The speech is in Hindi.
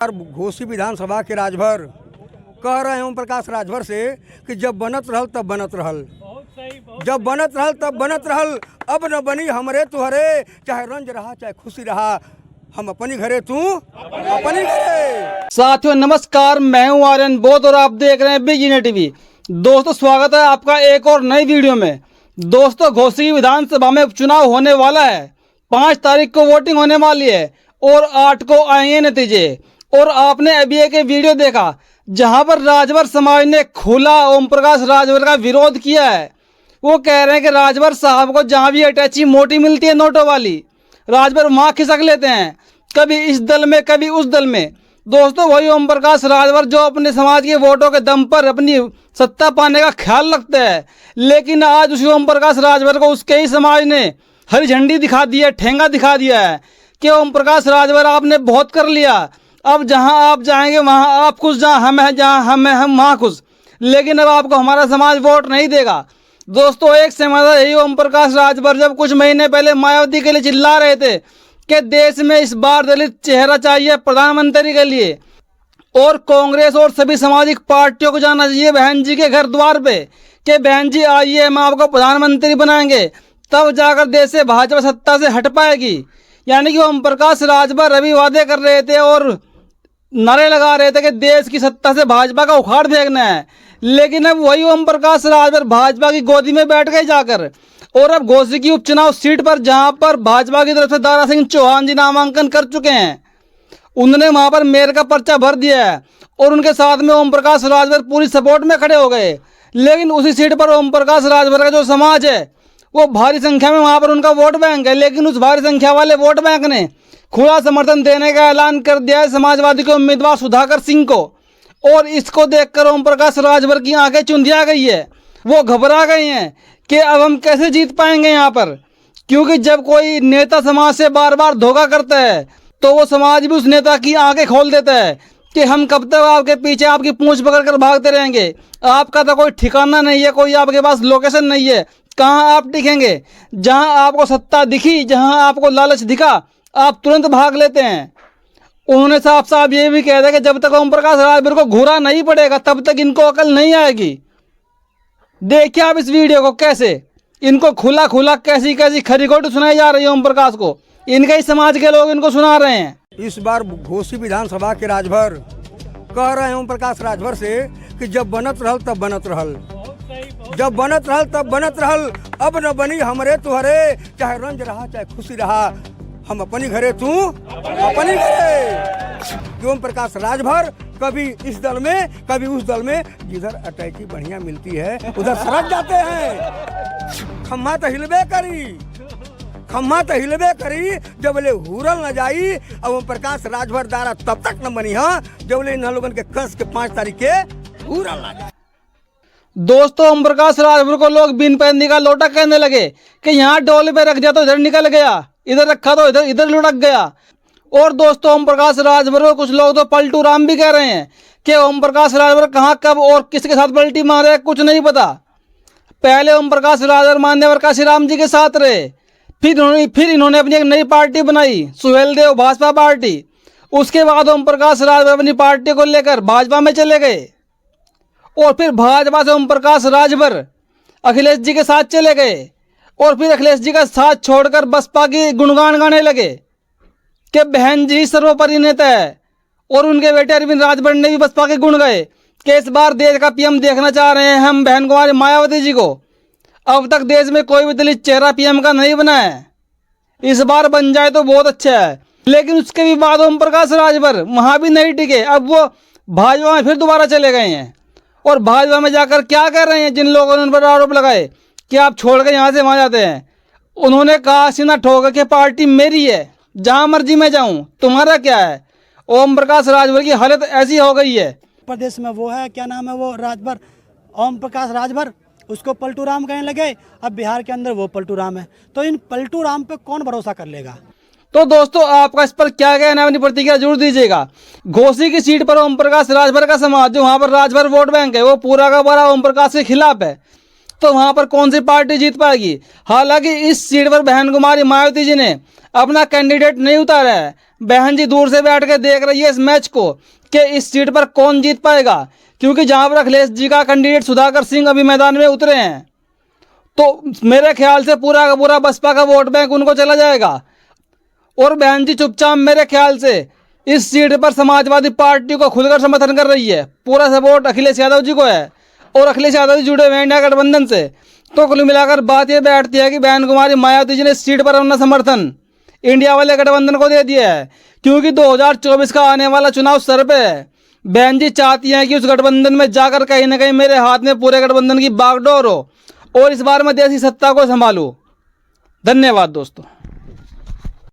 घोसी विधानसभा के राजभर कह रहे हैं ओम प्रकाश राजभर से कि जब बनत रहल तब बनत रहल, जब बनत रहल तब बनत रहल, अब न बनी हमरे तुहरे, चाहे रंज रहा चाहे खुशी रहा, हम अपनी घरे तू अपनी घरे। साथियों नमस्कार, मैं हूं आर्यन बोध और आप देख रहे हैं बिग इंडिया टीवी। दोस्तों स्वागत है आपका एक और नई वीडियो में। दोस्तों घोसी विधानसभा में उपचुनाव होने वाला है। 5 तारीख को वोटिंग होने वाली है और 8 को आएंगे नतीजे। और आपने अभी एक वीडियो देखा जहां पर राजभर समाज ने खुला ओम प्रकाश राजभर का विरोध किया है। वो कह रहे हैं कि राजभर साहब को जहां भी अटैची मोटी मिलती है नोटों वाली, राजभर वहां खिसक लेते हैं, कभी इस दल में कभी उस दल में। दोस्तों वही ओम प्रकाश राजभर जो अपने समाज के वोटों के दम पर अपनी सत्ता पाने का ख्याल रखते हैं, लेकिन आज उसी ओम प्रकाश राजभर को उसके ही समाज ने हरी झंडी दिखा दी है, ठेंगा दिखा दिया है कि ओम प्रकाश राजभर आपने बहुत कर लिया, अब जहां आप जाएंगे वहां आप खुश, जहां हम हैं जहां हम हैं हम वहां खुश, लेकिन अब आपको हमारा समाज वोट नहीं देगा। दोस्तों एक समय था यही ओम प्रकाश राजभर जब कुछ महीने पहले मायावती के लिए चिल्ला रहे थे कि देश में इस बार दलित चेहरा चाहिए प्रधानमंत्री के लिए, और कांग्रेस और सभी सामाजिक पार्टियों को जाना चाहिए बहन जी के घर द्वार पे कि बहन जी आइए हम आपको प्रधानमंत्री बनाएंगे, तब जाकर देश से भाजपा सत्ता से हट पाएगी। यानी कि ओम प्रकाश राजभर अभी वादे कर रहे थे और नारे लगा रहे थे कि देश की सत्ता से भाजपा का उखाड़ फेंकना है, लेकिन अब वही ओम प्रकाश राजभर भाजपा की गोदी में बैठ गए जाकर। और अब घोसी की उपचुनाव सीट पर जहां पर भाजपा की तरफ से दारा सिंह चौहान जी नामांकन कर चुके हैं, उन्होंने वहां पर मेयर का पर्चा भर दिया है और उनके साथ में ओम प्रकाश राजभर पूरी सपोर्ट में खड़े हो गए। लेकिन उसी सीट पर ओम प्रकाश राजभर का जो समाज है वो भारी संख्या में वहां पर उनका वोट बैंक है, लेकिन उस भारी संख्या वाले वोट बैंक ने खुला समर्थन देने का ऐलान कर दिया है समाजवादी के उम्मीदवार सुधाकर सिंह को। और इसको देखकर ओम प्रकाश राजभर की आंखें चुंधिया गई है, वो घबरा गए हैं कि अब हम कैसे जीत पाएंगे यहाँ पर, क्योंकि जब कोई नेता समाज से बार बार धोखा करता है तो वो समाज भी उस नेता की आंखें खोल देता है कि हम कब तक आपके पीछे आपकी पूंछ पकड़ कर भागते रहेंगे, आपका तो कोई ठिकाना नहीं है, कोई आपके पास लोकेशन नहीं है, कहाँ आप टिकेंगे। जहाँ आपको सत्ता दिखी, जहाँ आपको लालच दिखा, आप तुरंत भाग लेते हैं। उन्होंने साफ साफ ये भी कह दिया कि जब तक ओम प्रकाश राजभर को घूरा नहीं पड़ेगा तब तक इनको अकल नहीं आएगी। देखिए आप इस वीडियो को, कैसे इनको खुला खुला कैसी कैसी खरीखोट सुनाई जा रही है ओम प्रकाश को, इनके ही समाज के लोग इनको सुना रहे हैं। इस बार घोसी विधानसभा के राजभर कह रहे हैं ओम प्रकाश राजभर से कि जब बनत रहल तब बनत रहल, जब बनत रहल तब बनत रहल, अब न बनी हमरे तुहरे, चाहे रंज रहा चाहे खुशी रहा, हम अपनी घरे तू अपनी घरे। ओम प्रकाश राजभर कभी इस दल में कभी उस दल में, जिधर अटैची बढ़िया मिलती है उधर सरक जाते हैं। खम्मा तो हिलबे करी, खम्मा तो हिलबे करी, जब ले हुरल न जाई। अब ओम प्रकाश राजभर दारा तब तक न बनी है जब ले इन लोगन के कस के 5 तारीख के हुरल न जाए। दोस्तों ओम प्रकाश राजभर को लोग बिन पैंदी का लोटा कहने लगे कि यहाँ डोल पे रख दिया तो इधर निकल गया, इधर रखा तो इधर लुढ़क गया। और दोस्तों ओम प्रकाश राजभर को कुछ लोग तो पलटू राम भी कह रहे हैं कि ओम प्रकाश राजभर कहाँ कब और किसके साथ पलटी मारे कुछ नहीं पता। पहले ओम प्रकाश राजभर मान्यवर काशीराम जी के साथ रहे, फिर इन्होंने अपनी एक नई पार्टी बनाई सुहेल देव भाजपा पार्टी। उसके बाद ओम प्रकाश राजभर अपनी पार्टी को लेकर भाजपा में चले गए और फिर भाजपा से ओम प्रकाश राजभर अखिलेश जी के साथ चले गए और फिर अखिलेश जी का साथ छोड़कर बसपा की गुणगान गाने लगे कि बहन जी सर्वोपरि नेता है। और उनके बेटे अरविंद राजभर ने भी बसपा के गुण गाए कि इस बार देश का पीएम देखना चाह रहे हैं हम बहन कुमारी मायावती जी को। अब तक देश में कोई भी दलित चेहरा पीएम का नहीं बना है, इस बार बन जाए तो बहुत अच्छा है। लेकिन उसके भी बाद ओम प्रकाश राजभर वहां भी नहीं टिके, अब वो भाजपा में फिर दोबारा चले गए हैं। और भाजपा में जाकर क्या कर रहे हैं, जिन लोगों ने उन पर आरोप लगाए कि आप छोड़ कर यहाँ से वहाँ जाते हैं, उन्होंने कहा सीना ठोक के पार्टी मेरी है, जहाँ मर्जी में जाऊँ, तुम्हारा क्या है। ओम प्रकाश राजभर की हालत ऐसी हो गई है। प्रदेश में वो है, क्या नाम है वो राजभर, ओम प्रकाश राजभर, उसको पलटू राम कहने लगे। अब बिहार के अंदर वो पलटू राम है, तो इन पलटू राम पे कौन भरोसा कर लेगा। तो दोस्तों आपका इस पर क्या कहना है, अपनी प्रतिक्रिया जरूर दीजिएगा। घोसी की सीट पर ओम प्रकाश राजभर का समाज, जो वहां पर राजभर वोट बैंक है, वो पूरा का पूरा ओम प्रकाश के खिलाफ है, तो वहां पर कौन सी पार्टी जीत पाएगी। हालांकि इस सीट पर बहन कुमारी मायावती जी ने अपना कैंडिडेट नहीं उतारा है, बहन जी दूर से बैठ के देख रही है इस मैच को कि इस सीट पर कौन जीत पाएगा, क्योंकि जहां पर अखिलेश जी का कैंडिडेट सुधाकर सिंह अभी मैदान में उतरे हैं, तो मेरे ख्याल से पूरा का पूरा बसपा का वोट बैंक उनको चला जाएगा। और बहन जी चुपचाप मेरे ख्याल से इस सीट पर समाजवादी पार्टी को खुलकर समर्थन कर रही है। पूरा सपोर्ट अखिलेश यादव जी को है और अखिलेश यादव जी जुड़े हुए हैं इंडिया गठबंधन से। तो कुल मिलाकर बात यह बैठती है कि बहन कुमारी मायावती जी ने इस सीट पर अपना समर्थन इंडिया वाले गठबंधन को दे दिया है, क्योंकि 2024 का आने वाला चुनाव सर पे है। बहन जी चाहती हैं कि उस गठबंधन में जाकर कहीं ना कहीं मेरे हाथ में पूरे गठबंधन की बागडोर हो और इस बार मैं देसी सत्ता को संभालूं। धन्यवाद दोस्तों।